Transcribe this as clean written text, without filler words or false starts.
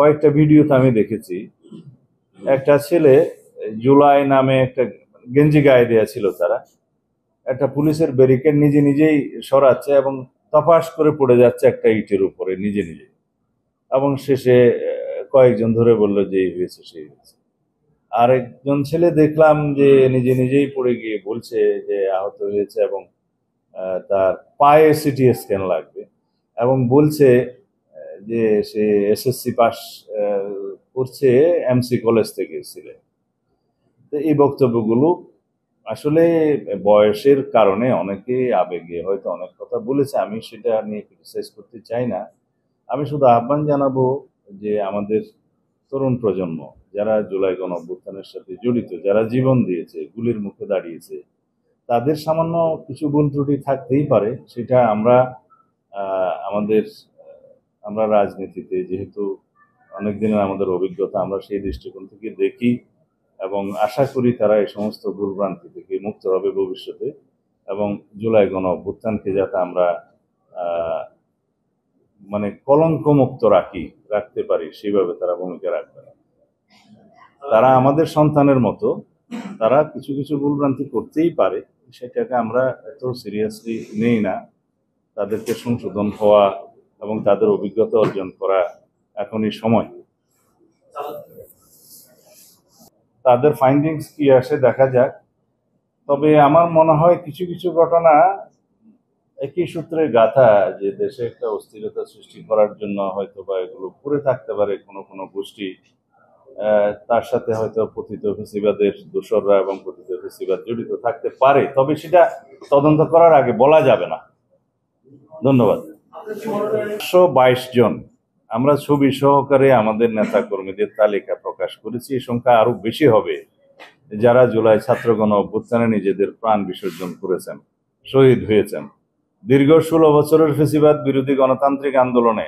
কয়েকটা ভিডিওতে আমি দেখেছি, একটা ছেলে জুলাই নামে একটা গেঞ্জি গায়ে দেয়া ছিল, তারা একটা পুলিশের ব্যারিকেড নিজে নিজেই সরাচ্ছে এবং তপাস করে পড়ে যাচ্ছে একটা ইটের উপরে নিজে নিজে, এবং শেষে কয়েকজন ধরে বললো যে এই হয়েছে সেই হয়েছে। আর একজন ছেলে দেখলাম যে নিজে নিজেই পড়ে গিয়ে বলছে যে আহত হয়েছে এবং তার পায়ে সিটি স্ক্যান লাগবে, এবং বলছে যে সে এসএসসি পাস করছে এমসি কলেজ থেকে ছিলেন। তো এই বক্তব্যগুলো আসলে বয়সের কারণে অনেকে আবেগে হয়তো অনেক কথা বলেছে, আমি সেটা নিয়ে ক্রিটিসাইজ করতে চাই না। আমি শুধু আহ্বান জানাবো যে আমাদের তরুণ প্রজন্ম যারা জুলাই গণ অভ্যুত্থানের সাথে জড়িত, যারা জীবন দিয়েছে, গুলির মুখে দাঁড়িয়েছে, তাদের সামান্য কিছু ভুল ত্রুটি থাকতেই পারে। সেটা আমরা আমাদের আমরা রাজনীতিতে যেহেতু অনেক দিনের আমাদের অভিজ্ঞতা, আমরা সেই দৃষ্টিকোণ থেকে দেখি এবং আশা করি তারা এই সমস্ত ভুলভ্রান্তি থেকে মুক্ত হবে ভবিষ্যতে, এবং জুলাই গণ অভ্যুত্থানকে যাতে আমরা মানে কলঙ্ক মুক্ত রাখতে পারি সেইভাবে তারা ভূমিকা রাখবে না। তারা আমাদের সন্তানের মতো, তারা কিছু কিছু ভুলভ্রান্তি করতেই পারে, সেটাকে আমরা এত সিরিয়াসলি নেই না। তাদেরকে সংশোধন হওয়া এবং তাদের অভিজ্ঞতা অর্জন করা এখনই সময়। তাদের ফাইন্ডিংস কি আসে দেখা যাক। তবে আমার মনে হয় কিছু কিছু ঘটনা একই সূত্রে গাথা, যে দেশে একটা অস্থিরতা সৃষ্টি করার জন্য হয়তো বা এগুলো করে থাকতে পারে কোনো কোনো গোষ্ঠী। তার সাথে হয়তো পতিত ফেসিবাদের দোসররা এবং পতিত ফেসিবাদ জড়িত থাকতে পারে, তবে সেটা তদন্ত করার আগে বলা যাবে না। ধন্যবাদ। 122 জন আমরা ছবি সহকারে আমাদের নেতা কর্মীদের তালিকা প্রকাশ করেছি। এই সংখ্যা আরো বেশি হবে যারা জুলাই ছাত্র গণ অভ্যুত্থানে নিজেদের প্রাণ বিসর্জন করেছেন, শহীদ হয়েছেন। দীর্ঘ 16 বছরের ফেসিবাদ বিরোধী গণতান্ত্রিক আন্দোলনে